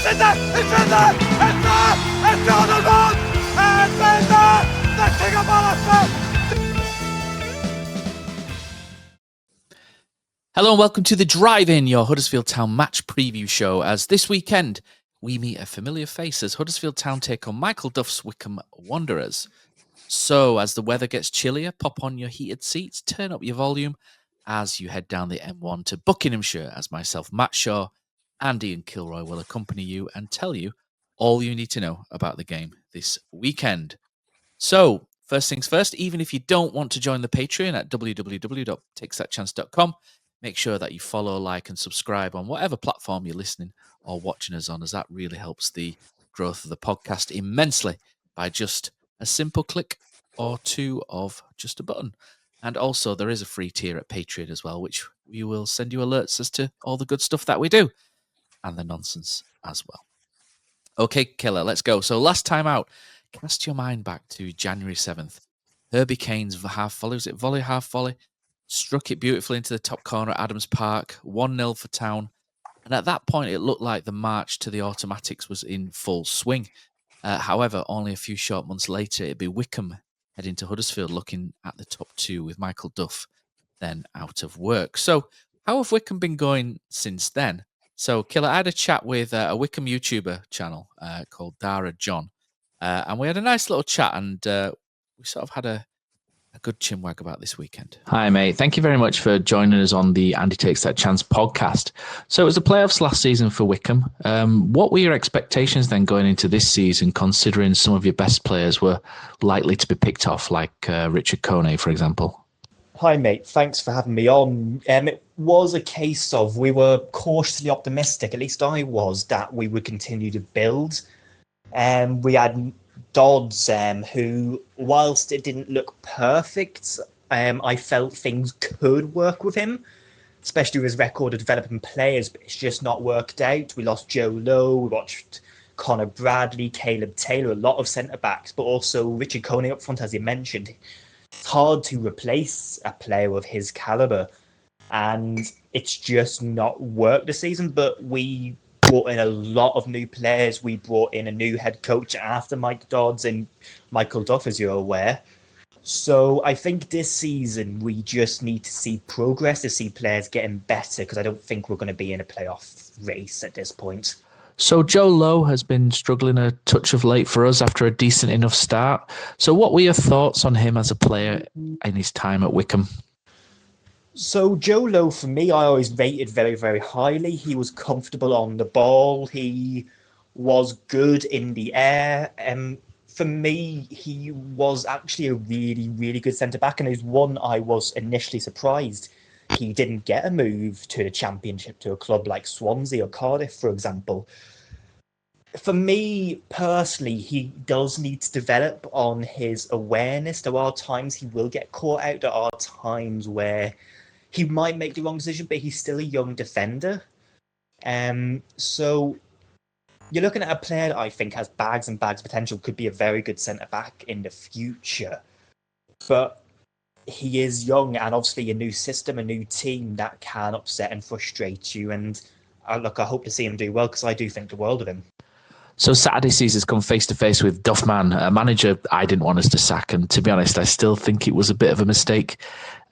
It's in there! It's in there! It's there! It's on the run! It's in there! The King of Huddersfield! Hello and welcome to The Drive-In, your Huddersfield Town match preview show, as this weekend we meet a familiar face as Huddersfield Town take on Michael Duff's Wycombe Wanderers. So, as the weather gets chillier, pop on your heated seats, turn up your volume as you head down the M1 to Buckinghamshire, as myself, Matt Shaw, and Ian Kilroy will accompany you and tell you all you need to know about the game this weekend. So, first things first, even if you don't want to join the Patreon at www.takesthatchance.com, make sure that you follow, like, and subscribe on whatever platform you're listening or watching us on, as that really helps the growth of the podcast immensely by just a simple click or two of just a button. And also, there is a free tier at Patreon as well, which we will send you alerts as to all the good stuff that we do and the nonsense as well. Okay, Killer, let's go. So last time out, cast your mind back to January 7th. Herbie Kane's half volley, was it volley, half volley? Struck it beautifully into the top corner at Adams Park, 1-0 for Town. And at that point, it looked like the march to the automatics was in full swing. However, only a few short months later, it'd be Wycombe heading to Huddersfield looking at the top two with Michael Duff then out of work. So how have Wycombe been going since then? So, Killer, I had a chat with a Wycombe YouTuber channel called Dara John. And we had a nice little chat, and we sort of had a good chinwag about this weekend. Hi, mate. Thank you very much for joining us on the Andy Takes That Chance podcast. So it was the playoffs last season for Wycombe. What were your expectations then going into this season, considering some of your best players were likely to be picked off, like Richard Kone, for example? Hi, mate. Thanks for having me on. It was a case of we were cautiously optimistic, at least I was, that we would continue to build. We had Dodds, who, whilst it didn't look perfect, I felt things could work with him, especially with his record of developing players, but it's just not worked out. We lost Joe Lowe, we watched Connor Bradley, Caleb Taylor, a lot of centre-backs, but also Richard Kone up front, as you mentioned. It's hard to replace a player of his calibre, and it's just not worked this season, but we brought in a lot of new players. We brought in a new head coach after Mike Dodds and Michael Duff, as you're aware. So I think this season we just need to see progress, to see players getting better, because I don't think we're going to be in a playoff race at this point. So Joe Lowe has been struggling a touch of late for us after a decent enough start. So what were your thoughts on him as a player in his time at Wycombe? So Joe Lowe, for me, I always rated very, very highly. He was comfortable on the ball. He was good in the air. For me, he was actually a really, really good centre-back, and is one I was initially surprised he didn't get a move to the Championship to a club like Swansea or Cardiff, for example. For me, personally, he does need to develop on his awareness. There are times he will get caught out. There are times where he might make the wrong decision, but he's still a young defender. So you're looking at a player that I think has bags and bags of potential, could be a very good centre-back in the future. But he is young, and obviously a new system, a new team, that can upset and frustrate you. And I hope to see him do well, because I do think the world of him. So Saturday sees us come face-to-face with Duffman, a manager I didn't want us to sack, and to be honest, I still think it was a bit of a mistake,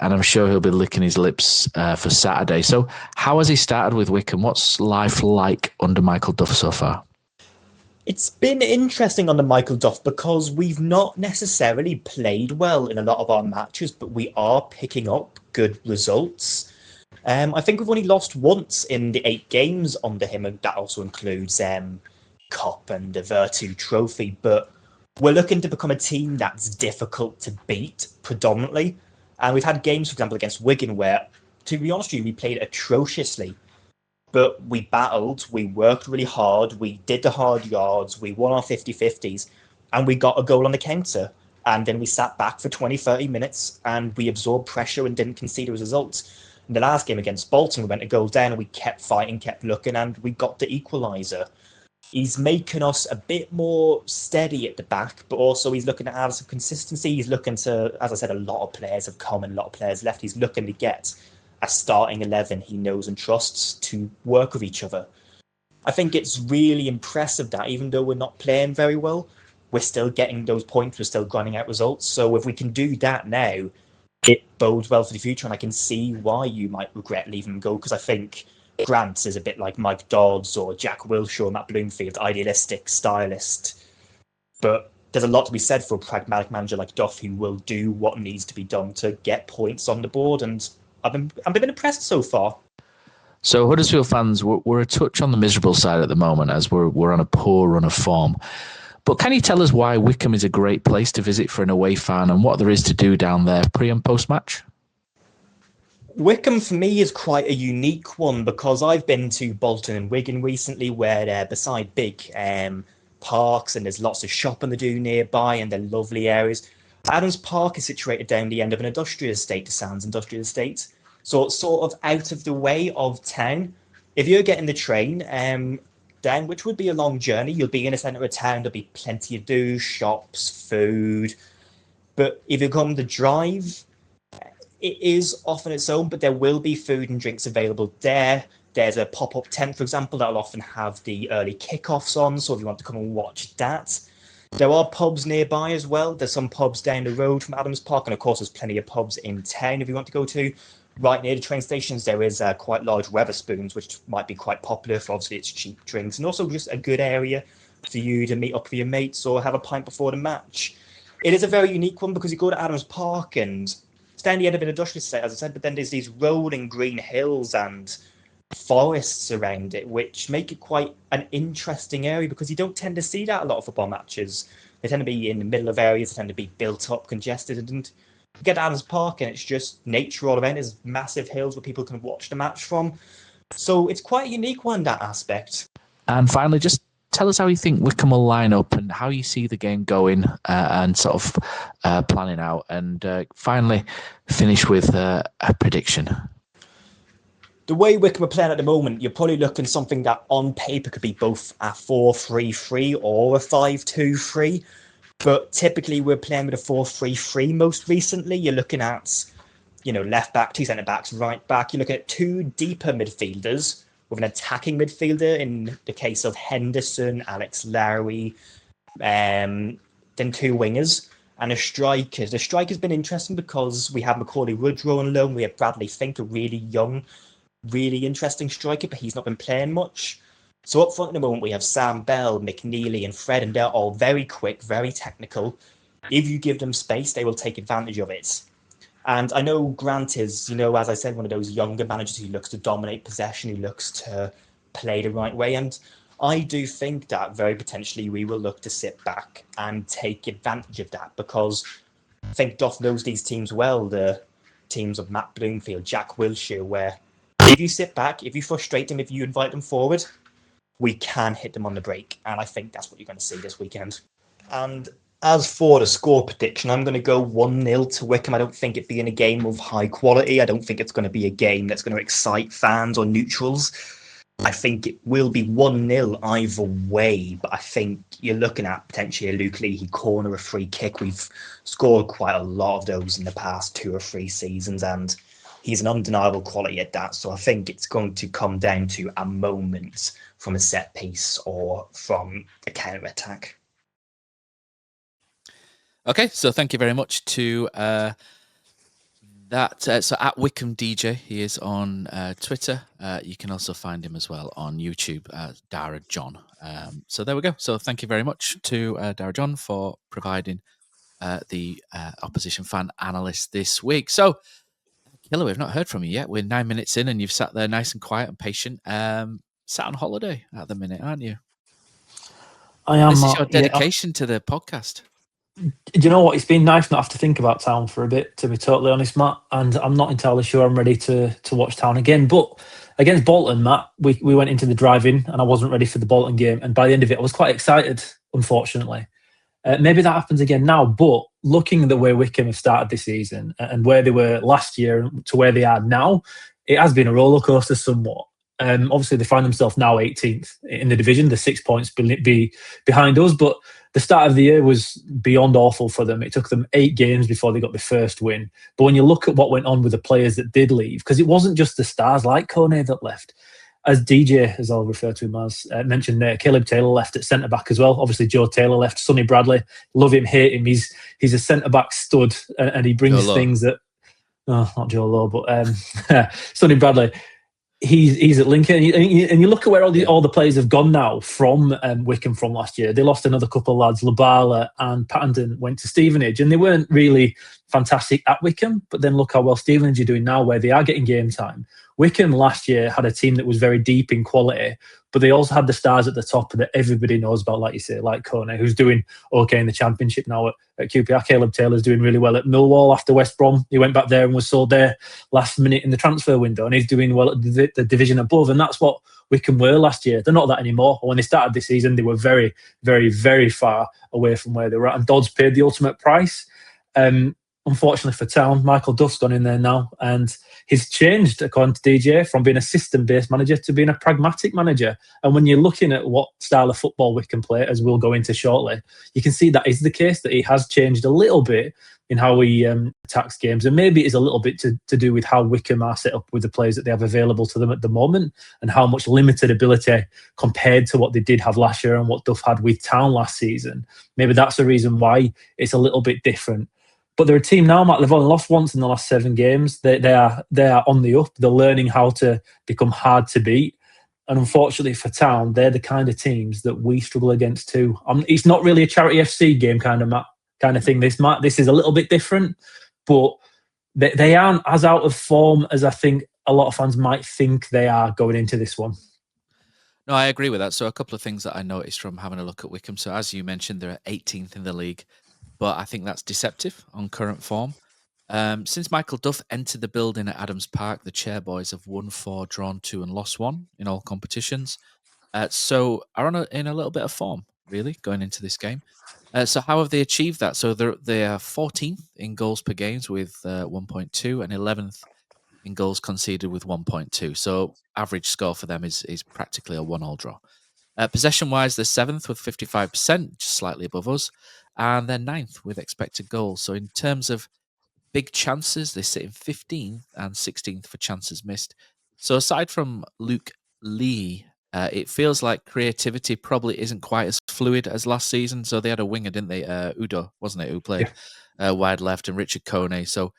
and I'm sure he'll be licking his lips for Saturday. So how has he started with Wycombe? What's life like under Michael Duff so far? It's been interesting under Michael Duff, because we've not necessarily played well in a lot of our matches, but we are picking up good results. I think we've only lost once in the 8 games under him, and that also includes Cup and the Virtu Trophy, but we're looking to become a team that's difficult to beat predominantly. And we've had games, for example, against Wigan where, to be honest with you, we played atrociously, but we battled, we worked really hard, we did the hard yards, we won our 50-50s, and we got a goal on the counter. And then we sat back for 20-30 minutes and we absorbed pressure and didn't concede a result. In the last game against Bolton, we went a goal down and we kept fighting, kept looking, and we got the equaliser. He's making us a bit more steady at the back, but also he's looking to add some consistency. He's looking to, as I said, a lot of players have come and a lot of players left. He's looking to get a starting 11 he knows and trusts to work with each other. I think it's really impressive that even though we're not playing very well, we're still getting those points, we're still grinding out results. So if we can do that now, it bodes well for the future, and I can see why you might regret leaving them go, because I think Grant is a bit like Mike Dodds or Jack Wilshere or Matt Bloomfield, idealistic stylist. But there's a lot to be said for a pragmatic manager like Duff who will do what needs to be done to get points on the board, and I've been impressed so far. So Huddersfield fans, we're a touch on the miserable side at the moment as we're on a poor run of form. But can you tell us why Wycombe is a great place to visit for an away fan and what there is to do down there pre and post match? Wycombe for me is quite a unique one because I've been to Bolton and Wigan recently, where they're beside big parks and there's lots of shopping to do nearby and they're lovely areas. Adams Park is situated down the end of an industrial estate, the Sands Industrial Estate. So it's sort of out of the way of town. If you're getting the train down, which would be a long journey, you'll be in the centre of town, there'll be plenty to do, shops, food. But if you come to drive, it is off on its own, but there will be food and drinks available there. There's a pop-up tent, for example, that'll often have the early kickoffs on, so if you want to come and watch that. There are pubs nearby as well. There's some pubs down the road from Adams Park, and of course there's plenty of pubs in town if you want to go to. Right near the train stations, there is quite large Wetherspoons, which might be quite popular for obviously its cheap drinks, and also just a good area for you to meet up with your mates or have a pint before the match. It is a very unique one because you go to Adams Park and it's down the end of an industrial estate, as I said, but then there's these rolling green hills and forests around it, which make it quite an interesting area because you don't tend to see that a lot of football matches. They tend to be in the middle of areas, they tend to be built up, congested, and you get to Adams Park and it's just nature all around. There's massive hills where people can watch the match from. So it's quite a unique one, that aspect. And finally, just tell us how you think Wycombe will line up and how you see the game going and sort of planning out. And finally, finish with a prediction. The way Wycombe are playing at the moment, you're probably looking something that on paper could be both a 4-3-3 or a 5-2-3. But typically we're playing with a 4-3-3 most recently. You're looking at, left back, two centre backs, right back. You're looking at two deeper midfielders with an attacking midfielder in the case of Henderson, Alex Lowry, then two wingers and a striker. The striker's been interesting because we have Macaulay Woodrow on loan. We have Bradley Fink, a really young, really interesting striker, but he's not been playing much. So up front at the moment, we have Sam Bell, McNeely and Fred, and they're all very quick, very technical. If you give them space, they will take advantage of it. And I know Grant is, as I said, one of those younger managers who looks to dominate possession, who looks to play the right way. And I do think that very potentially we will look to sit back and take advantage of that because I think Duff knows these teams well, the teams of Matt Bloomfield, Jack Wilshere, where if you sit back, if you frustrate them, if you invite them forward, we can hit them on the break. And I think that's what you're going to see this weekend. And as for the score prediction, I'm going to go 1-0 to Wycombe. I don't think it being a game of high quality. I don't think it's going to be a game that's going to excite fans or neutrals. I think it will be 1-0 either way, but I think you're looking at potentially a Luke Leahy corner, a free kick. We've scored quite a lot of those in the past 2 or 3 seasons, and he's an undeniable quality at that. So I think it's going to come down to a moment from a set piece or from a counter-attack. Okay, so thank you very much to that. So at Wycombe DJ, he is on Twitter. You can also find him as well on YouTube, Dara John. So there we go. So thank you very much to Dara John for providing the opposition fan analyst this week. So, Killer, we've not heard from you yet. We're 9 minutes in and you've sat there nice and quiet and patient. Sat on holiday at the minute, aren't you? I am. This is your dedication to the podcast. Do you know what? It's been nice not have to think about Town for a bit, to be totally honest, Matt. And I'm not entirely sure I'm ready to watch Town again. But against Bolton, Matt, we went into the drive-in and I wasn't ready for the Bolton game. And by the end of it, I was quite excited, unfortunately. Maybe that happens again now. But looking at the way Wycombe have started this season and where they were last year to where they are now, it has been a rollercoaster somewhat. Obviously, they find themselves now 18th in the division. They're 6 points behind us. But the start of the year was beyond awful for them. It took them 8 games before they got the first win. But when you look at what went on with the players that did leave, because it wasn't just the stars like Kone that left. as DJ, as I'll refer to him as, mentioned there, Caleb Taylor left at centre-back as well. Obviously, Joe Taylor left. Sonny Bradley, love him, hate him. He's a centre-back stud, and he brings things that... Oh, not Joe Lowe, but Sonny Bradley. He's at Lincoln, and you look at where all the players have gone now from Wycombe from last year. They lost another couple of lads. Labala and Pattenden went to Stevenage, and they weren't really fantastic at Wycombe. But then look how well Stevenage are doing now, where they are getting game time. Wycombe last year had a team that was very deep in quality, but they also had the stars at the top that everybody knows about, like you say, like Kone, who's doing okay in the Championship now at QPR. Caleb Taylor's doing really well at Millwall after West Brom. He went back there and was sold there last minute in the transfer window, and he's doing well at the division above. And that's what Wycombe were last year. They're not that anymore. When they started this season, they were very, very, very far away from where they were at. And Dodds paid the ultimate price. Unfortunately for Town, Michael Duff's gone in there now, and he's changed, according to DJ, from being a system-based manager to being a pragmatic manager. And when you're looking at what style of football we can play, as we'll go into shortly, you can see that is the case, that he has changed a little bit in how he attacks games. And maybe it's a little bit to do with how Wycombe are set up with the players that they have available to them at the moment, and how much limited ability compared to what they did have last year and what Duff had with Town last season. Maybe that's the reason why it's a little bit different. But they're a team now, Matt. They've only lost once in the last 7 games. They are on the up. They're learning how to become hard to beat. And unfortunately for Town, they're the kind of teams that we struggle against too. It's not really a charity FC game kind of thing. This is a little bit different, but they aren't as out of form as I think a lot of fans might think they are going into this one. No, I agree with that. So a couple of things that I noticed from having a look at Wycombe. So as you mentioned, they're 18th in the league, but I think that's deceptive on current form. Since Michael Duff entered the building at Adams Park, the Chairboys have won 4, drawn 2 and lost 1 in all competitions. So are in a little bit of form, really, going into this game. So how have they achieved that? So they are 14th in goals per games with 1.2 and 11th in goals conceded with 1.2. So average score for them is practically a 1-1 draw. Possession-wise, they're 7th with 55%, just slightly above us, and they're 9th with expected goals. So in terms of big chances, they sit in 15th and 16th for chances missed. So aside from Luke Lee, it feels like creativity probably isn't quite as fluid as last season. So they had a winger, didn't they? Udo, wasn't it, who played wide left, and Richard Kone. So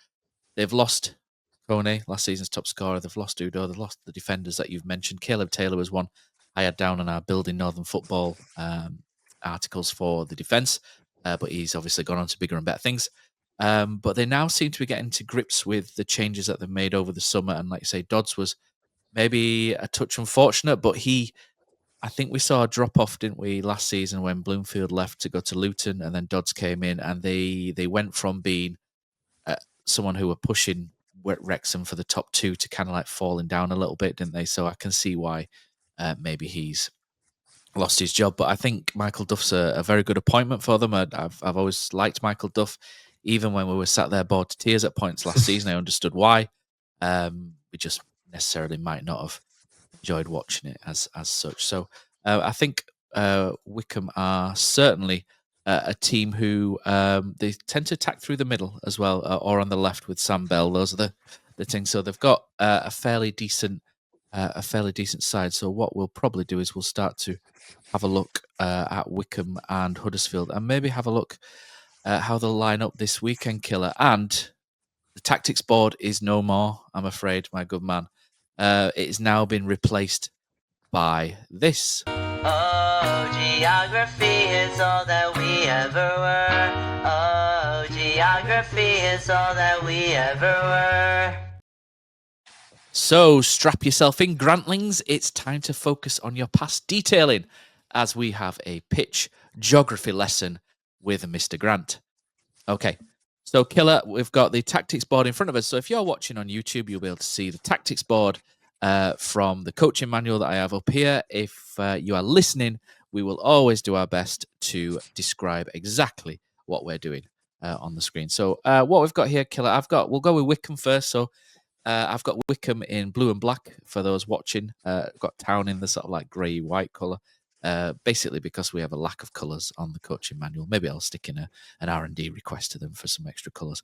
they've lost Kone, last season's top scorer. They've lost Udo. They've lost the defenders that you've mentioned. Caleb Taylor was one I had down on our Building Northern Football articles for the defence, but he's obviously gone on to bigger and better things. But they now seem to be getting to grips with the changes that they've made over the summer. And like you say, Dodds was maybe a touch unfortunate, but I think we saw a drop-off, didn't we, last season when Bloomfield left to go to Luton, and then Dodds came in, and they went from being someone who were pushing Wrexham for the top 2 to kind of like falling down a little bit, didn't they? So I can see why maybe he's lost his job. But I think Michael Duff's a very good appointment for them. I've always liked Michael Duff. Even when we were sat there bored to tears at points last season, I understood why. We just necessarily might not have enjoyed watching it as such. So I think Wycombe are certainly a team who they tend to attack through the middle as well, or on the left with Sam Bell. Those are the things. So they've got a fairly decent side. So what we'll probably do is we'll start to have a look at Wycombe and Huddersfield, and maybe have a look at how they'll line up this weekend, Killer. And the tactics board is no more, I'm afraid, my good man. It has now been replaced by this. Oh, geography is all that we ever were. Oh, geography is all that we ever were. So strap yourself in, Grantlings. It's time to focus on your past detailing as we have a pitch geography lesson with Mr. Grant. Okay, so Killer, we've got the tactics board in front of us. So if you're watching on YouTube, you'll be able to see the tactics board from the coaching manual that I have up here. If you are listening, we will always do our best to describe exactly what we're doing on the screen. So what we've got here, Killer, we'll go with Wycombe first. So I've got Wycombe in blue and black for those watching. I've got Town in the sort of like grey-white colour, basically because we have a lack of colours on the coaching manual. Maybe I'll stick in an R&D request to them for some extra colours.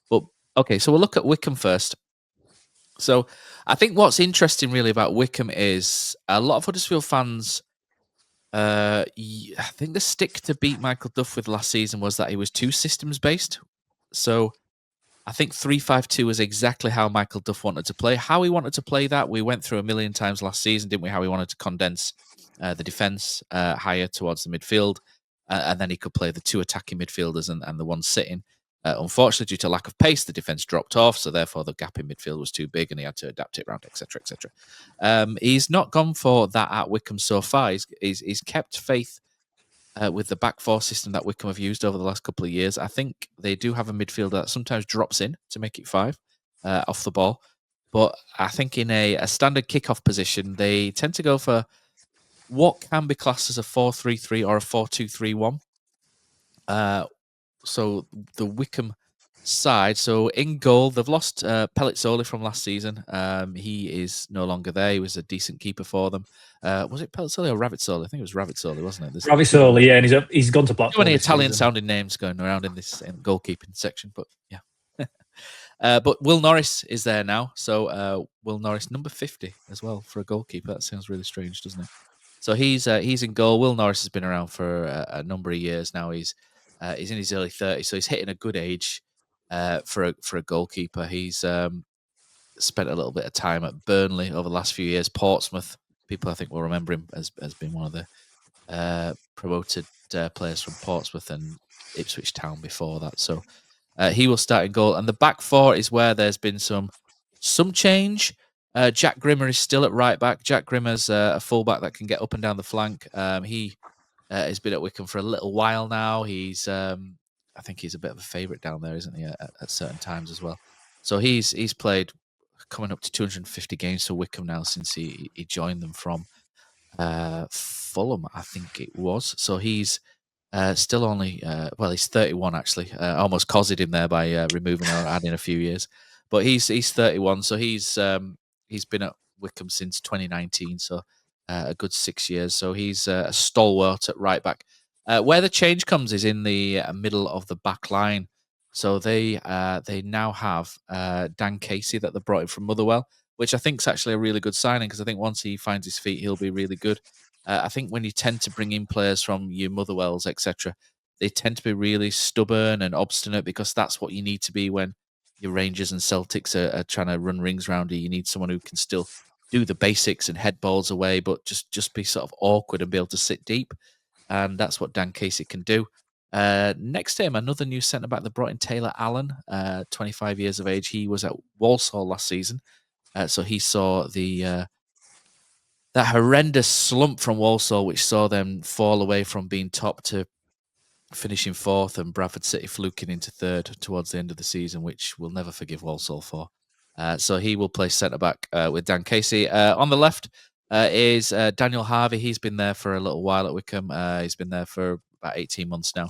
But okay, so we'll look at Wycombe first. So I think what's interesting really about Wycombe is a lot of Huddersfield fans. I think the stick to beat Michael Duff with last season was that he was too systems based. So I think 3-5-2 is exactly how Michael Duff wanted to play. How he wanted to play that, we went through a million times last season, didn't we? How he wanted to condense the defence higher towards the midfield, and then he could play the two attacking midfielders and the one sitting. Unfortunately, due to lack of pace, the defence dropped off, so therefore the gap in midfield was too big, and he had to adapt it around, etc., etc. He's not gone for that at Wycombe so far. He's kept faith with the back four system that Wycombe have used over the last couple of years. I think they do have a midfielder that sometimes drops in to make it 5 off the ball. But I think in a standard kickoff position, they tend to go for what can be classed as a 4-3-3 or a 4-2-3-1. So the Wycombe side, so in goal, they've lost Pellizzoli from last season. He is no longer there. He was a decent keeper for them. Was it Pellizzoli or Ravizzoli? I think it was Ravizzoli, wasn't it? There's Ravizzoli, yeah, and he's gone to too Blackpool. many this Italian season. sounding names going around in this goalkeeping section, but yeah. But Will Norris is there now. So Will Norris, number 50 as well for a goalkeeper. That sounds really strange, doesn't it? So he's in goal. Will Norris has been around for a number of years now. He's in his early 30s, so he's hitting a good age for a goalkeeper. He's spent a little bit of time at Burnley over the last few years. Portsmouth, people I think will remember him as being one of the promoted players from Portsmouth and Ipswich Town before that. So he will start in goal. And the back four is where there's been some change. Jack Grimmer is still at right back. Jack Grimmer's a fullback that can get up and down the flank. He has been at Wycombe for a little while now. He's, I think he's a bit of a favourite down there, isn't he, at certain times as well. So he's played coming up to 250 games for Wycombe now since he joined them from Fulham, I think it was. So he's still only, he's 31 actually. Almost cozied him there by removing or adding a few years. But he's 31, so he's been at Wycombe since 2019, so a good 6 years. So he's a stalwart at right back. Where the change comes is in the middle of the back line. So they now have Dan Casey that they brought in from Motherwell, which I think is actually a really good signing because I think once he finds his feet, he'll be really good. I think when you tend to bring in players from your Motherwells, etc., they tend to be really stubborn and obstinate because that's what you need to be when your Rangers and Celtics are trying to run rings around you. You need someone who can still do the basics and head balls away, but just be sort of awkward and be able to sit deep. And that's what Dan Casey can do. Next to him, another new centre back. They brought in Taylor Allen, 25 years of age. He was at Walsall last season, so he saw that horrendous slump from Walsall, which saw them fall away from being top to finishing fourth, and Bradford City fluking into third towards the end of the season, which we'll never forgive Walsall for. So he will play centre back with Dan Casey. On the left is Daniel Harvey. He's been there for a little while at Wycombe. He's been there for about 18 months now.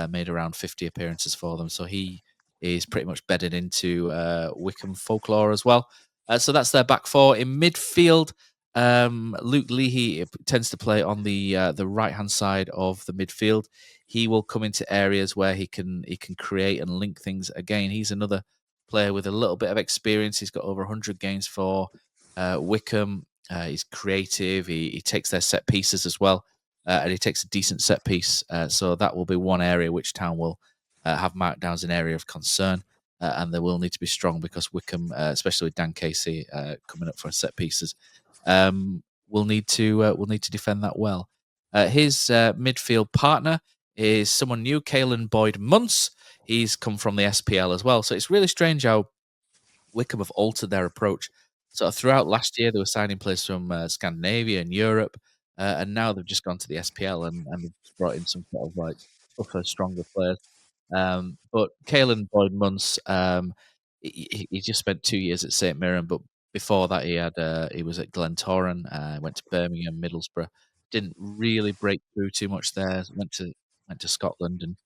Made around 50 appearances for them. So he is pretty much bedded into Wycombe folklore as well. So that's their back four. In midfield, Luke Leahy tends to play on the right-hand side of the midfield. He will come into areas where he can create and link things. Again, he's another player with a little bit of experience. He's got over 100 games for Wycombe. He's creative. He takes their set pieces as well, and he takes a decent set piece. So that will be one area which Town will have marked down as an area of concern, and they will need to be strong because Wycombe, especially with Dan Casey coming up for set pieces, will need to defend that well. His midfield partner is someone new, Caelan Boyd-Muntz. He's come from the SPL as well. So it's really strange how Wycombe have altered their approach. So throughout last year, they were signing players from Scandinavia and Europe, and now they've just gone to the SPL and they've brought in some sort of like tougher, stronger players. But Caelan Boyd-Muntz, he just spent 2 years at St Mirren, but before that he was at Glentoran, went to Birmingham, Middlesbrough. Didn't really break through too much there. Went to Scotland and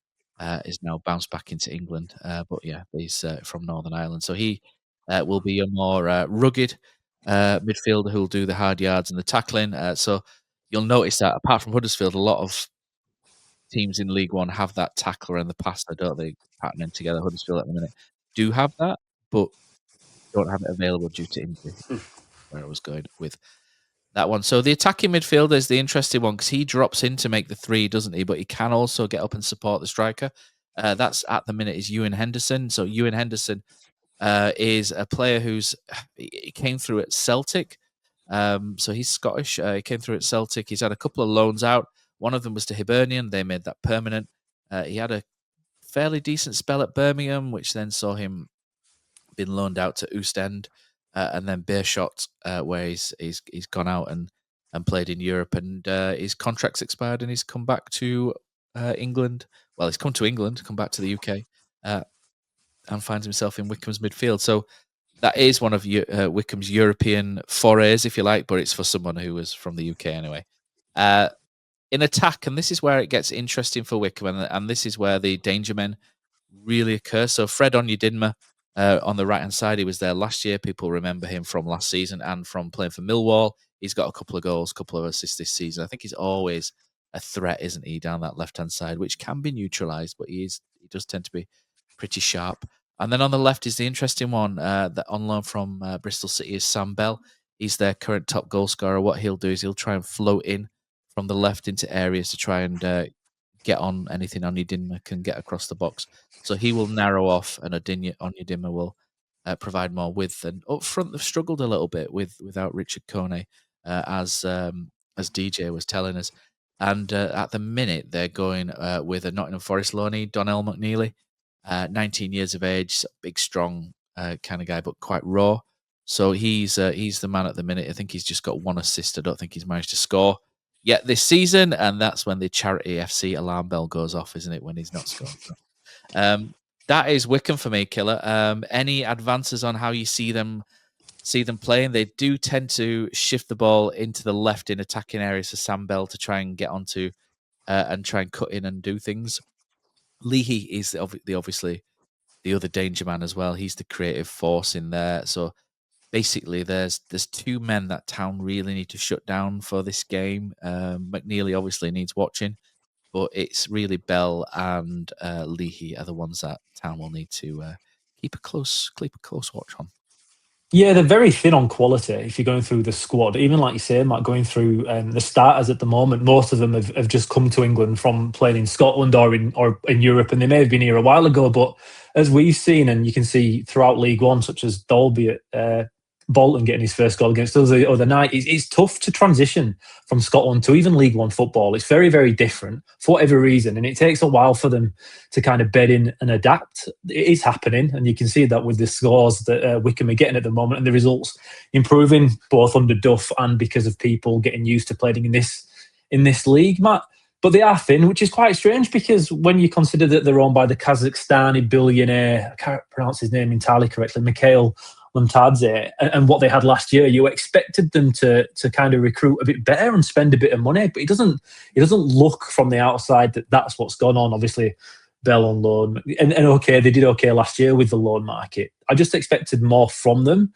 is now bounced back into England. But yeah, he's from Northern Ireland, so he will be a more rugged midfielder who'll do the hard yards and the tackling. So you'll notice that apart from Huddersfield, a lot of teams in League One have that tackler and the passer, don't they? Patterning together. Huddersfield at the minute do have that, but don't have it available due to injury. Where I was going with that one. So the attacking midfielder is the interesting one because he drops in to make the 3, doesn't he? But he can also get up and support the striker. That's at the minute is Ewan Henderson. So Ewan Henderson is a player he came through at Celtic. So he's Scottish. He came through at Celtic. He's had a couple of loans out. One of them was to Hibernian. They made that permanent. He had a fairly decent spell at Birmingham, which then saw him been loaned out to Ostend, and then Beerschot, where he's gone out and played in Europe, and his contract's expired, and he's come back to England. Well, he's come to England, come back to the UK, and finds himself in Wycombe's midfield. So that is one of Wycombe's European forays, if you like, but it's for someone who was from the UK anyway. In attack, and this is where it gets interesting for Wycombe, and this is where the danger men really occur. So Fred Onyedinma, on the right-hand side, he was there last year. People remember him from last season and from playing for Millwall. He's got a couple of goals, a couple of assists this season. I think he's always a threat, isn't he, down that left-hand side, which can be neutralised, but he does tend to be pretty sharp. And then on the left is the interesting one that on loan from Bristol City is Sam Bell. He's their current top goal scorer. What he'll do is he'll try and float in from the left into areas to try and get on anything Onyedinma can get across the box. So he will narrow off, and Onyedinma will provide more width. And up front, they've struggled a little bit without Richard Kone, as DJ was telling us. And at the minute, they're going with a Nottingham Forest loanee, Donnell McNeely, 19 years of age, big, strong kind of guy, but quite raw. So he's the man at the minute. I think he's just got 1 assist. I don't think he's managed to score yet this season, and that's when the Charity FC alarm bell goes off, isn't it, when he's not scoring? That is Wycombe for me, Killer. Any advances on how you see them playing? They do tend to shift the ball into the left in attacking areas for Sam Bell to try and get onto and try and cut in and do things. Leahy is obviously the other danger man as well. He's the creative force in there. So basically, there's 2 men that Town really need to shut down for this game. McNeely obviously needs watching, but it's really Bell and Leahy are the ones that Town will need to keep a close watch on. Yeah, they're very thin on quality if you're going through the squad. Even like you say, Matt, going through the starters at the moment, most of them have just come to England from playing in Scotland or in Europe, and they may have been here a while ago. But as we've seen, and you can see throughout League One, such as Dolby at Bolton getting his first goal against us the other night, it's tough to transition from Scotland to even League One football. It's very, very different for whatever reason, and it takes a while for them to kind of bed in and adapt. It is happening, and you can see that with the scores that Wycombe are getting at the moment, and the results improving both under Duff and because of people getting used to playing in this league, Matt. But they are thin, which is quite strange because when you consider that they're owned by the Kazakhstani billionaire, I can't pronounce his name entirely correctly, Mikhail Lamtadze, and what they had last year, you expected them to kind of recruit a bit better and spend a bit of money, but it doesn't look from the outside that that's what's gone on. Obviously, Bell on loan, and okay, they did okay last year with the loan market. I just expected more from them,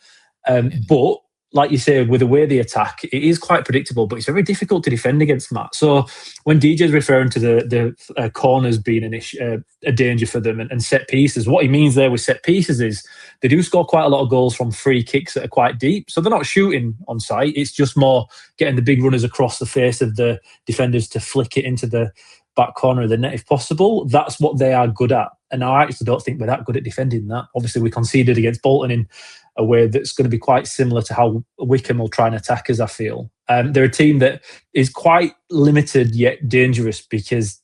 but like you say, with the way they attack, it is quite predictable, but it's very difficult to defend against, Matt. So when DJ's referring to the corners being an issue, a danger for them and set pieces, what he means there with set pieces is they do score quite a lot of goals from free kicks that are quite deep. So they're not shooting on sight. It's just more getting the big runners across the face of the defenders to flick it into the back corner of the net if possible. That's what they are good at. And I actually don't think we're that good at defending that. Obviously, we conceded against Bolton in a way that's going to be quite similar to how Wycombe will try and attack us, I feel. They're a team that is quite limited yet dangerous because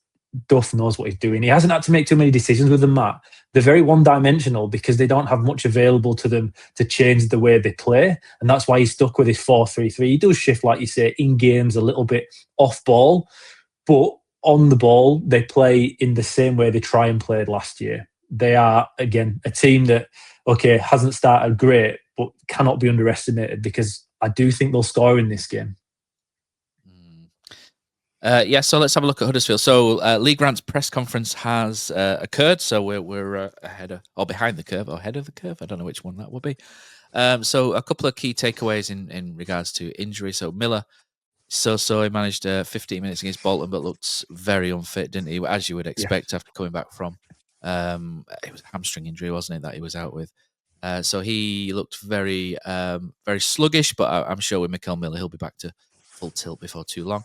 Duff knows what he's doing. He hasn't had to make too many decisions with them, Matt. They're very one-dimensional because they don't have much available to them to change the way they play. And that's why he's stuck with his 4-3-3. He does shift, like you say, in games a little bit off ball. But on the ball, they play in the same way they try and played last year. They are, again, a team that, okay, hasn't started great, but cannot be underestimated because I do think they'll score in this game. So let's have a look at Huddersfield. So Lee Grant's press conference has occurred. So we're ahead of, or behind the curve, or ahead of the curve. I don't know which one that will be. So a couple of key takeaways in regards to injury. So Miller, so he managed 15 minutes against Bolton, but looked very unfit, didn't he? As you would expect after coming back from it was a hamstring injury, wasn't it, that he was out with. So he looked very sluggish, but I'm sure with Mikel Miller, he'll be back to full tilt before too long.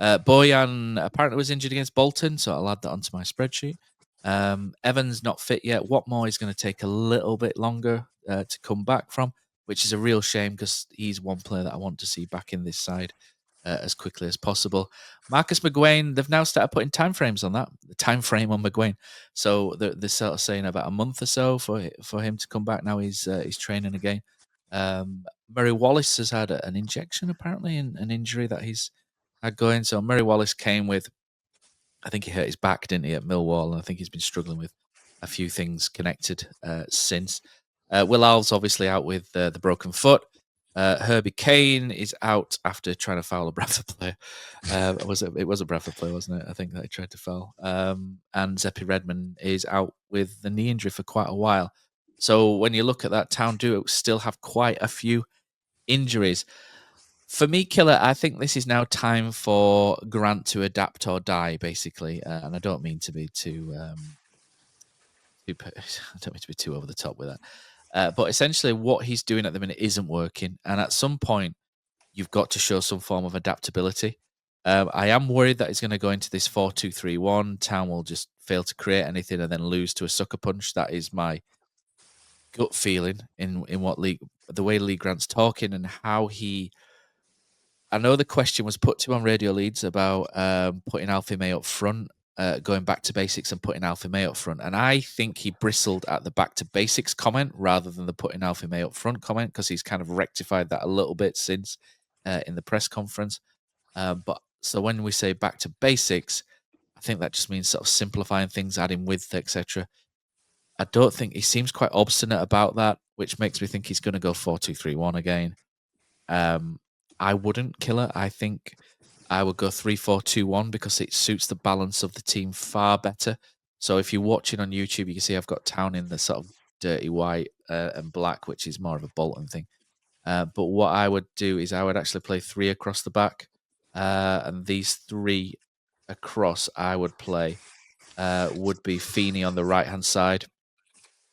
Bojan apparently was injured against Bolton, so I'll add that onto my spreadsheet. Evans not fit yet. Watmore is going to take a little bit longer to come back from, which is a real shame because he's one player that I want to see back in this side as quickly as possible. Marcus McGuane, they've now started putting timeframes on that. The time frame on McGuane, so they're sort of saying about a month or so for him to come back. Now he's training again. Murray Wallace has had an injection apparently, and an injury that he's had going. So Murray Wallace came with, I think he hurt his back, didn't he, at Millwall, and I think he's been struggling with a few things connected since. Will Alves obviously out with the broken foot. Herbie Kane is out after trying to foul a Bradford player. It was a Bradford player, wasn't it? I think that he tried to foul. And Zeppi Redmond is out with the knee injury for quite a while. So when you look at that, Town do still have quite a few injuries. For me, Killer, I think this is now time for Grant to adapt or die, basically. And I don't mean to be too over the top with that. But essentially, what he's doing at the minute isn't working, and at some point, you've got to show some form of adaptability. I am worried that he's going to go into this 4-2-3-1. Town will just fail to create anything and then lose to a sucker punch. That is my gut feeling in the way Lee Grant's talking and how he. I know the question was put to him on Radio Leeds about putting Alfie May up front. Going back to basics and putting Alfie May up front. And I think he bristled at the back to basics comment rather than the putting Alfie May up front comment, because he's kind of rectified that a little bit since in the press conference. But so when we say back to basics, I think that just means sort of simplifying things, adding width, etc. I don't think he seems quite obstinate about that, which makes me think he's going to go 4-2-3-1 again. I wouldn't, Killer. I think I would go 3-4-2-1 because it suits the balance of the team far better. So if you're watching on YouTube, you can see I've got Town in the sort of dirty white and black, which is more of a Bolton thing. But what I would do is I would actually play 3 across the back. And these 3 across I would play would be Feeney on the right-hand side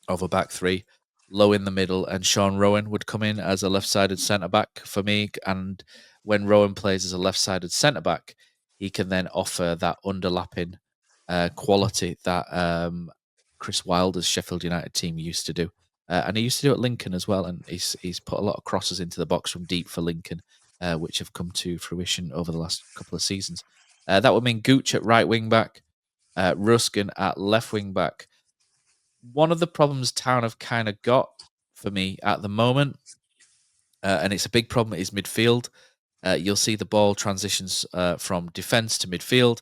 of a back 3, Low in the middle, and Sean Rowan would come in as a left-sided centre-back for me. And when Rowan plays as a left-sided centre-back, he can then offer that underlapping quality that Chris Wilder's Sheffield United team used to do. And he used to do at Lincoln as well, and he's put a lot of crosses into the box from deep for Lincoln, which have come to fruition over the last couple of seasons. That would mean Gooch at right wing-back, Ruskin at left wing-back. One of the problems Town have kind of got for me at the moment, and it's a big problem, is midfield. You'll see the ball transitions from defence to midfield,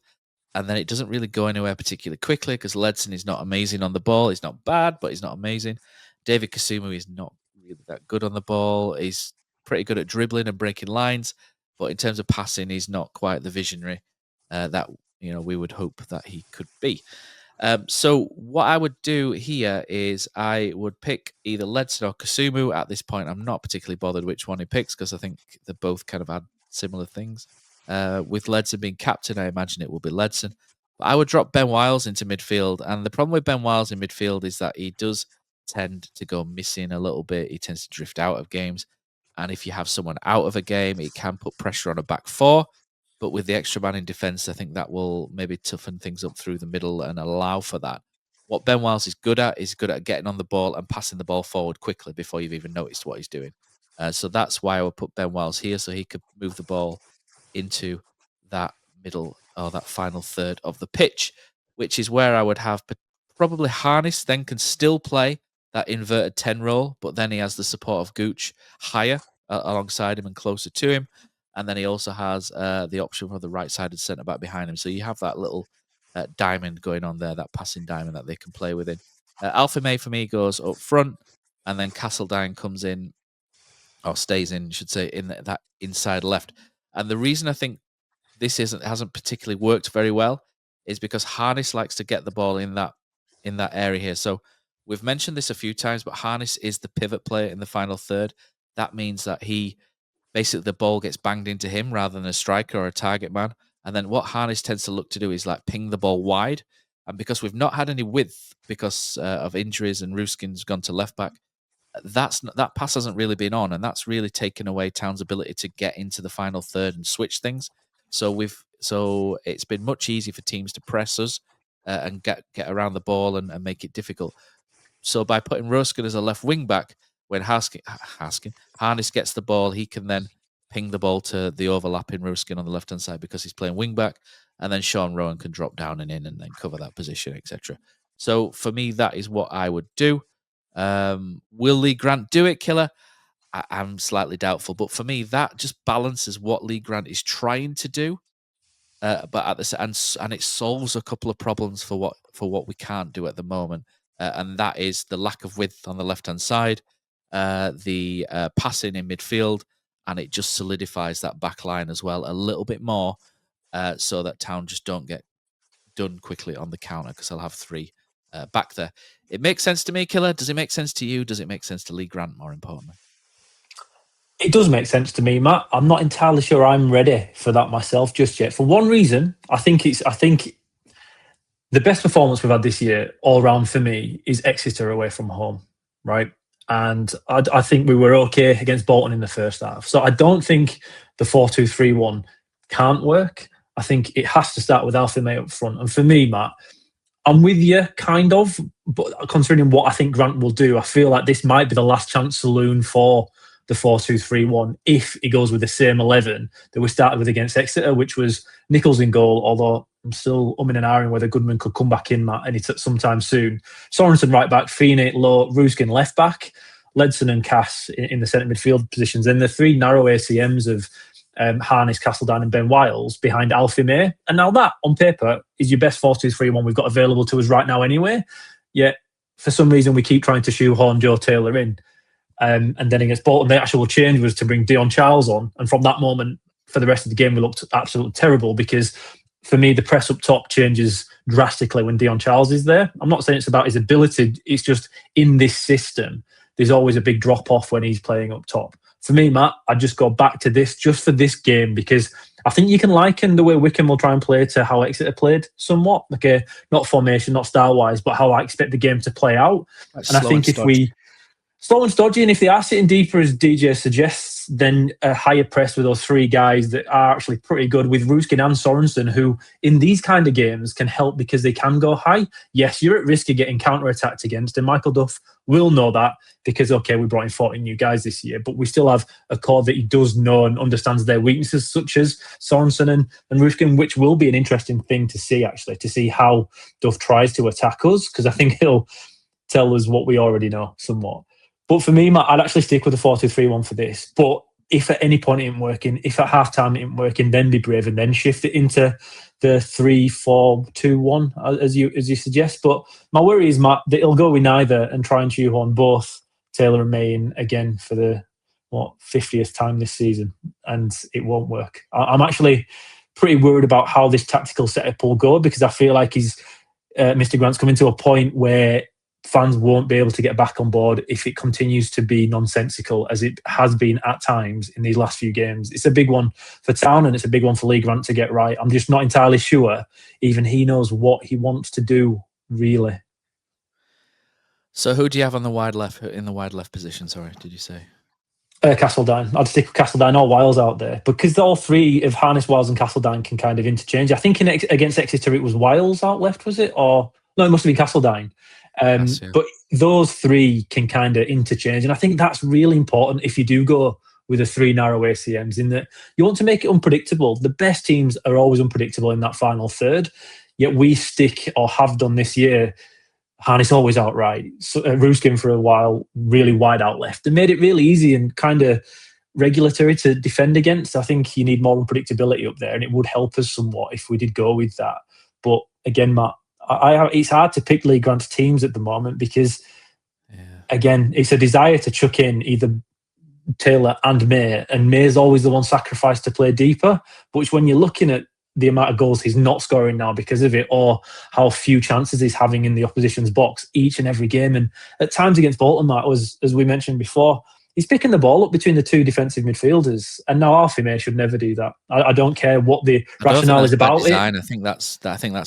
and then it doesn't really go anywhere particularly quickly because Ledson is not amazing on the ball. He's not bad, but he's not amazing. David Kasumu is not really that good on the ball. He's pretty good at dribbling and breaking lines, but in terms of passing, he's not quite the visionary that we would hope that he could be. So what I would do here is I would pick either Ledson or Kasumu. At this point, I'm not particularly bothered which one he picks because I think they both kind of add similar things. With Ledson being captain, I imagine it will be Ledson. But I would drop Ben Wiles into midfield. And the problem with Ben Wiles in midfield is that he does tend to go missing a little bit. He tends to drift out of games. And if you have someone out of a game, it can put pressure on a back 4. But with the extra man in defence, I think that will maybe toughen things up through the middle and allow for that. What Ben Wiles is good at getting on the ball and passing the ball forward quickly before you've even noticed what he's doing. So that's why I would put Ben Wiles here, so he could move the ball into that middle or that final third of the pitch, which is where I would have probably Harness then can still play that inverted 10 role, but then he has the support of Gooch higher alongside him and closer to him. And then he also has the option for the right-sided centre-back behind him. So you have that little diamond going on there, that passing diamond that they can play within. Alfie May, for me, goes up front, and then Castledine comes in, or stays in, should say, in that inside left. And the reason I think this hasn't particularly worked very well is because Harness likes to get the ball in that area here. So we've mentioned this a few times, but Harness is the pivot player in the final third. That means that basically the ball gets banged into him rather than a striker or a target man. And then what Harness tends to look to do is like ping the ball wide. And because we've not had any width because of injuries and Ruskin's gone to left back, that pass hasn't really been on, and that's really taken away Town's ability to get into the final third and switch things. So it's been much easier for teams to press us and get around the ball and make it difficult. So by putting Ruskin as a left wing back, when Harness gets the ball, he can then ping the ball to the overlapping Ruskin on the left hand side because he's playing wing back, and then Sean Rowan can drop down and in and then cover that position, etc. So for me, that is what I would do. Will Lee Grant do it, Killer? I'm slightly doubtful, but for me, that just balances what Lee Grant is trying to do. But at the and it solves a couple of problems for what we can't do at the moment, and that is the lack of width on the left hand side, the passing in midfield, and it just solidifies that back line as well a little bit more, so that Town just don't get done quickly on the counter because I'll have 3 back there. It makes sense to me, Killer. Does it make sense to you? Does it make sense to Lee Grant, more importantly? It does make sense to me, Matt. I'm not entirely sure I'm ready for that myself just yet. For one reason, I think the best performance we've had this year all round for me is Exeter away from home, right? And I think we were okay against Bolton in the first half. So I don't think the 4-2-3-1 can't work. I think it has to start with Alfie May up front. And for me, Matt, I'm with you, kind of, but considering what I think Grant will do, I feel like this might be the last chance saloon for the 4-2-3-1 if he goes with the same 11 that we started with against Exeter, which was Nichols in goal, although I'm still umming and ahhing whether Goodman could come back in, Matt, sometime soon. Sorensen right back, Feeney low, Ruskin left back, Ledson and Cass in the centre midfield positions. Then the 3 narrow ACMs of Harness, Castledine and Ben Wiles behind Alfie May. And now that, on paper, is your best 4-2-3-1 we've got available to us right now anyway. Yet, for some reason, we keep trying to shoehorn Joe Taylor in. And then against Bolton, the actual change was to bring Dion Charles on. And from that moment, for the rest of the game, we looked absolutely terrible because, for me, the press up top changes drastically when Dion Charles is there. I'm not saying it's about his ability. It's just in this system, there's always a big drop-off when he's playing up top. For me, Matt, I'd just go back to this just for this game because I think you can liken the way Wycombe will try and play to how Exeter played somewhat. Okay, not formation, not style-wise, but how I expect the game to play out. That's and I think if we... Slow and stodgy, and if they are sitting deeper, as DJ suggests, then a higher press with those 3 guys that are actually pretty good with Ruskin and Sorensen, who in these kind of games can help because they can go high. Yes, you're at risk of getting counter-attacked against, and Michael Duff will know that because, okay, we brought in 14 new guys this year, but we still have a core that he does know and understands their weaknesses, such as Sorensen and Ruskin, which will be an interesting thing to see, actually, to see how Duff tries to attack us, because I think he'll tell us what we already know somewhat. But for me, Matt, I'd actually stick with the 4-2-3-1 for this. But if at any point it ain't working, if at half-time it ain't working, then be brave and then shift it into the 3-4-2-1, as you suggest. But my worry is, Matt, that he'll go with neither and try and shoehorn both Taylor and May in again for the 50th time this season, and it won't work. I'm actually pretty worried about how this tactical setup will go because I feel like Mr. Grant's coming to a point where fans won't be able to get back on board if it continues to be nonsensical as it has been at times in these last few games. It's a big one for Town and it's a big one for Lee Grant to get right. I'm just not entirely sure even he knows what he wants to do, really. So who do you have on the wide left, in the wide left position, sorry, did you say? Castledine. I'd stick with Castledine or Wiles out there because all 3 of Harness, Wiles and Castledine can kind of interchange. I think against Exeter it was Wiles out left, was it? Or no, it must have been Castledine. Yes, yeah. But those 3 can kind of interchange. And I think that's really important if you do go with the 3 narrow ACMs, in that you want to make it unpredictable. The best teams are always unpredictable in that final third. Yet we stick, or have done this year, Harness always outright. So, Ruskin for a while, really wide out left. They made it really easy and kind of regulatory to defend against. I think you need more unpredictability up there, and it would help us somewhat if we did go with that. But again, Matt, it's hard to pick Lee Grant's teams at the moment because, again, it's a desire to chuck in either Taylor and May, and May's always the one sacrificed to play deeper. But when you're looking at the amount of goals he's not scoring now because of it, or how few chances he's having in the opposition's box each and every game, and at times against Bolton, that was, as we mentioned before, he's picking the ball up between the 2 defensive midfielders, and now Alfie May should never do that. I don't care what the rationale is about it. I think that's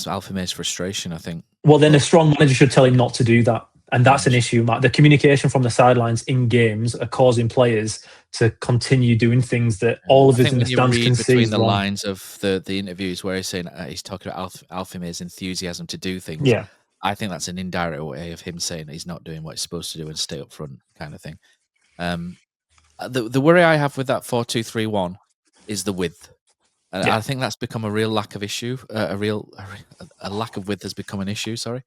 Alfie May's frustration. I think. Well, then a strong manager should tell him not to do that, And that's an issue, Matt. The communication from the sidelines in games are causing players to continue doing things that all of us in the stands can see. Between the lines of the interviews where he's saying he's talking about Alfime's enthusiasm to do things. Yeah. I think that's an indirect way of him saying he's not doing what he's supposed to do and stay up front, kind of thing. The worry I have with that 4-2-3-1 is the width. And I think that's become a real lack of issue. A lack of width has become an issue. Sorry.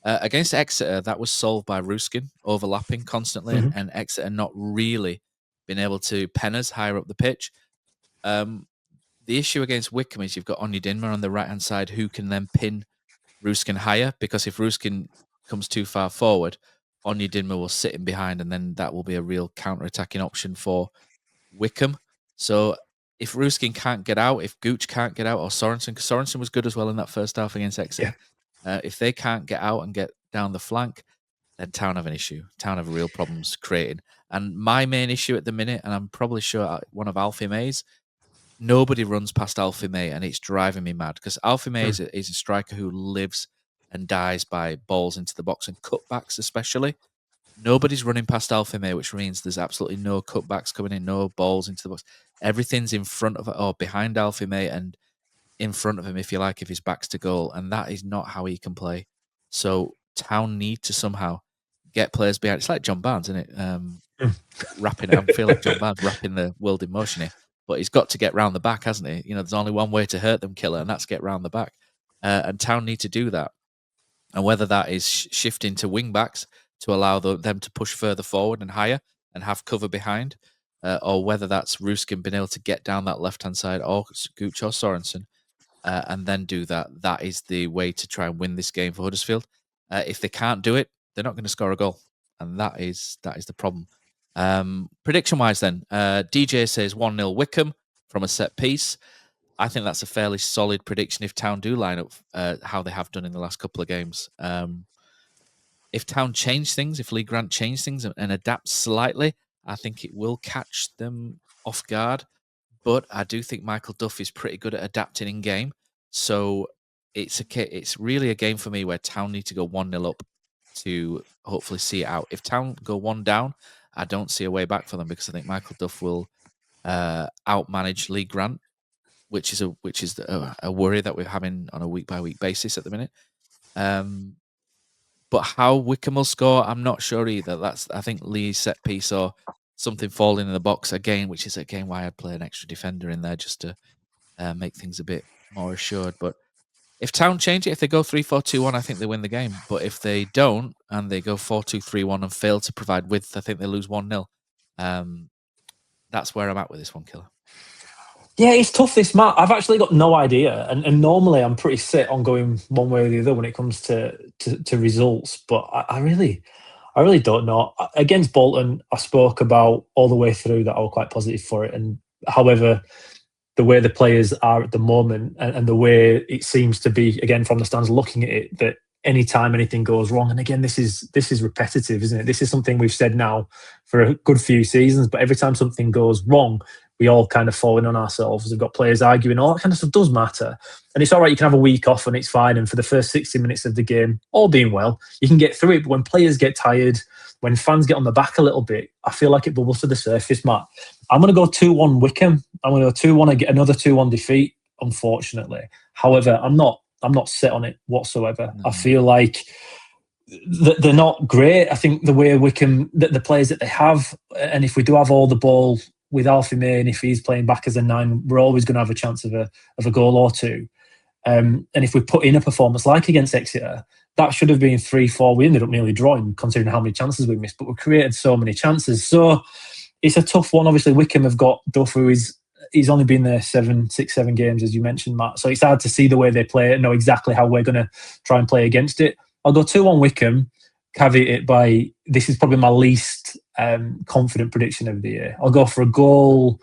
Against Exeter, that was solved by Ruskin overlapping constantly and Exeter not really being able to pen us higher up the pitch. The issue against Wycombe is you've got Onyedinma on the right-hand side who can then pin Ruskin higher, because if Ruskin comes too far forward, Onyedinma will sit in behind, and then that will be a real counter-attacking option for Wycombe. So if Ruskin can't get out, if Gooch can't get out, or Sorensen, because Sorensen was good as well in that first half against Exeter. If they can't get out and get down the flank, then Town have an issue. Town have real problems creating. And my main issue at the minute, and I'm probably sure one of Alfime's, nobody runs past Alfime, and it's driving me mad, because Alfime is a striker who lives and dies by balls into the box and cutbacks especially. Nobody's running past Alfime, which means there's absolutely no cutbacks coming in, no balls into the box. Everything's in front of or behind Alfime and in front of him, if you like, if his back's to goal, and that is not how he can play. So Town need to somehow get players behind. It's like John Barnes, isn't it? Wrapping. I feel like John Barnes wrapping the world in motion here, but he's got to get round the back, hasn't he? You know, there's only one way to hurt them, Killer, and that's get round the back. And Town need to do that. And whether that is shifting to wing backs to allow them to push further forward and higher and have cover behind, or whether that's Ruskin being able to get down that left-hand side, or Gooch or Sorensen, and then do that. That is the way to try and win this game for Huddersfield. If they can't do it, they're not going to score a goal, and that is the problem. Prediction-wise, then, DJ says 1-0 Wycombe from a set piece. I think that's a fairly solid prediction if Town do line up how they have done in the last couple of games. If Town change things, if Lee Grant change things and adapt slightly, I think it will catch them off guard. But I do think Michael Duff is pretty good at adapting in game. So it's really a game for me where Town need to go 1-0 up to hopefully see it out. If Town go 1 down, I don't see a way back for them, because I think Michael Duff will outmanage Lee Grant, which is a worry that we're having on a week-by-week basis at the minute. But how Wycombe will score, I'm not sure either. I think Lee's set piece or something falling in the box again, which is again why I'd play an extra defender in there just to make things a bit more assured. But if Town change it, if they go 3-4-2-1, I think they win the game. But if they don't and they go 4-2-3-1 and fail to provide width, I think they lose 1-0. That's where I'm at with this one, Killer. Yeah, it's tough, this, Matt. I've actually got no idea. And normally I'm pretty set on going one way or the other when it comes to results. But I really don't know. Against Bolton, I spoke about all the way through that I was quite positive for it. And however, the way the players are at the moment and the way it seems to be, again, from the stands looking at it, that anytime anything goes wrong, and again, this is repetitive, isn't it? This is something we've said now for a good few seasons, but every time something goes wrong, we all kind of fall in on ourselves. We've got players arguing, all that kind of stuff does matter. And it's all right, you can have a week off and it's fine. And for the first 60 minutes of the game, all being well, you can get through it. But when players get tired, when fans get on the back a little bit, I feel like it bubbles to the surface, Matt. I'm going to go 2-1 Wycombe. I'm going to go 2-1 and get another 2-1 defeat, unfortunately. However, I'm not set on it whatsoever. I feel like they're not great. I think the way Wycombe, the players that they have, and if we do have all the ball with Alfie May, and if he's playing back as a 9, we're always going to have a chance of a goal or two. And if we put in a performance like against Exeter, that should have been 3-4. We ended up nearly drawing, considering how many chances we missed, but we created so many chances. So it's a tough one. Obviously, Wycombe have got Duff, who he's only been there 7 games, as you mentioned, Matt. So it's hard to see the way they play and know exactly how we're going to try and play against it. I'll go 2-1 Wycombe, caveat it by, this is probably my least confident prediction of the year. I'll go for a goal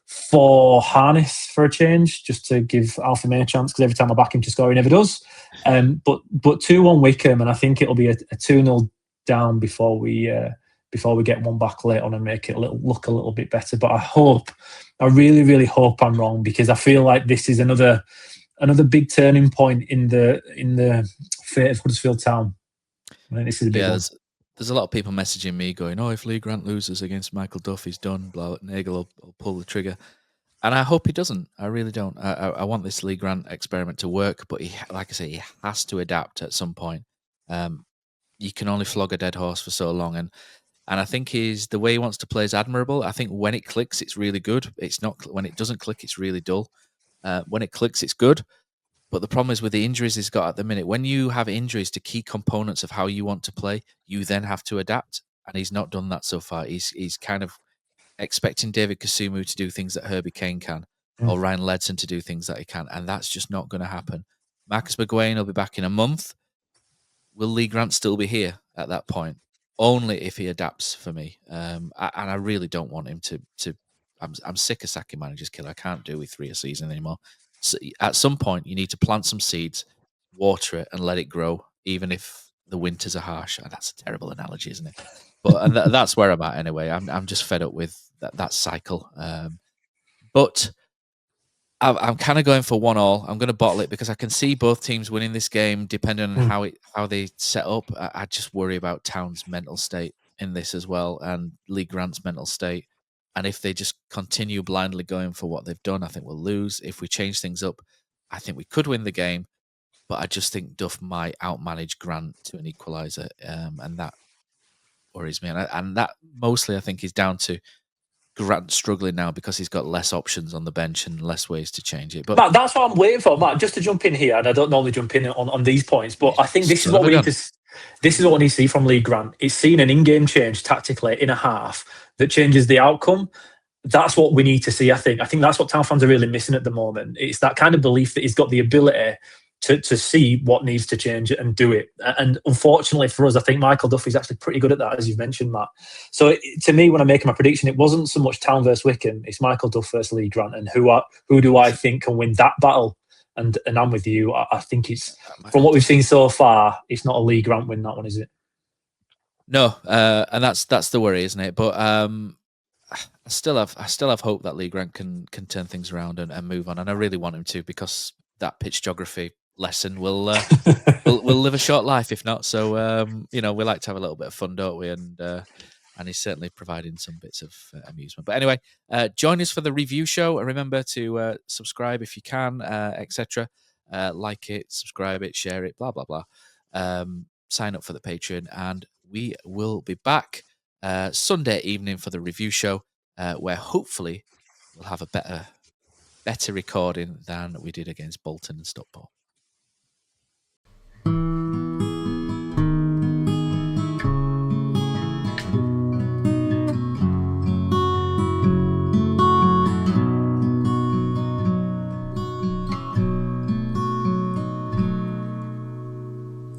for Harness for a change, just to give Alfie May a chance, because every time I back him to score, he never does. But 2-1 Wycombe, and I think it'll be a 2-0 down before we get one back late on and make it look a little bit better. But I really, really hope I'm wrong, because I feel like this is another big turning point in the fate of Huddersfield Town. I think this is a big one. there's a lot of people messaging me going, "Oh, if Lee Grant loses against Michael Duff, he's done. Nagel will pull the trigger." And I hope he doesn't. I really don't. I want this Lee Grant experiment to work, but like I say, he has to adapt at some point. You can only flog a dead horse for so long, and I think the way he wants to play is admirable. I think when it clicks, it's really good. It's not when it doesn't click, it's really dull. When it clicks, it's good. But the problem is with the injuries he's got at the minute. When you have injuries to key components of how you want to play, you then have to adapt, and he's not done that so far. He's kind of expecting David Kasumu to do things that Herbie Kane can, or Ryan Ledson to do things that he can, and that's just not going to happen. Marcus McGuane will be back in a month. Will Lee Grant still be here at that point? Only if he adapts for me. And I really don't want him to. I'm sick of sacking managers, Killer. I can't do with 3 a season anymore. So at some point, you need to plant some seeds, water it, and let it grow, even if the winters are harsh. And that's a terrible analogy, isn't it? But that's where I'm at anyway. I'm just fed up with that cycle. But I'm kind of going for 1-1. I'm going to bottle it because I can see both teams winning this game, depending on how they set up. I just worry about Town's mental state in this as well, and Lee Grant's mental state. And if they just continue blindly going for what they've done, I think we'll lose. If we change things up, I think we could win the game. But I just think Duff might outmanage Grant to an equaliser, and that worries me. And that mostly, I think, is down to Grant struggling now because he's got less options on the bench and less ways to change it. But Matt, that's what I'm waiting for, Matt. Just to jump in here, and I don't normally jump in on these points, but I think this is what we need to. This is what we need to see from Lee Grant. It's seen an in-game change tactically in a half that changes the outcome. That's what we need to see. I think that's what Town fans are really missing at the moment. It's that kind of belief that he's got the ability to see what needs to change and do it. And unfortunately for us, I think Michael Duffy's actually pretty good at that, as you've mentioned, Matt. So to me, when I'm making my prediction, it wasn't so much Town versus Wycombe, it's Michael Duff versus Lee Grant, and who do I think can win that battle? And I'm with you. I think it's, from what we've seen so far, it's not a Lee Grant win, that one, is it? No, and that's the worry, isn't it? But I still have hope that Lee Grant can turn things around and move on, and I really want him to, because that pitch geography lesson will live a short life if not. So we like to have a little bit of fun, don't we? And he's certainly providing some bits of amusement. But anyway, join us for the review show, and remember to subscribe if you can, etc. Like it, subscribe it, share it, blah blah blah. Sign up for the Patreon, and we will be back Sunday evening for the review show, where hopefully we'll have a better recording than we did against Bolton and Stockport.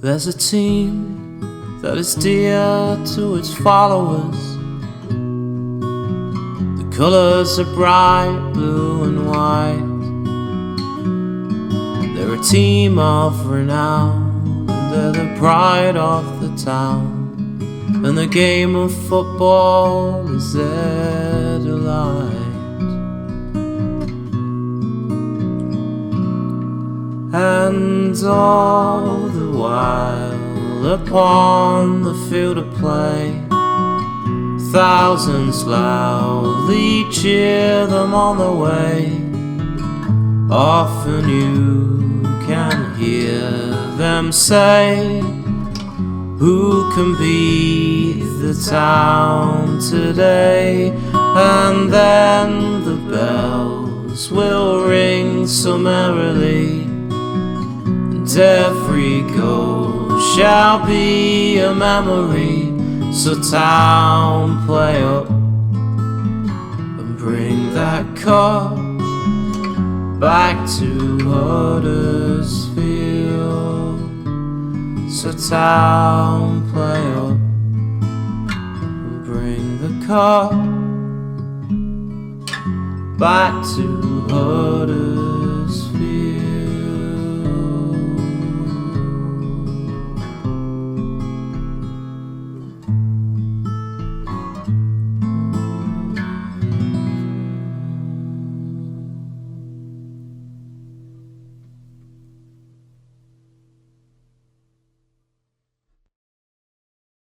There's a team that is dear to its followers. The colours are bright blue and white. They're a team of renown, and they're the pride of the town, and the game of football is their delight. And all the while upon the field of play, thousands loudly cheer them on the way. Often you can hear them say, who can beat the town today? And then the bells will ring so merrily, and every goal shall be a memory. So Town, play up and bring that cup back to Huddersfield. So Town, play up and bring the cup back to Huddersfield.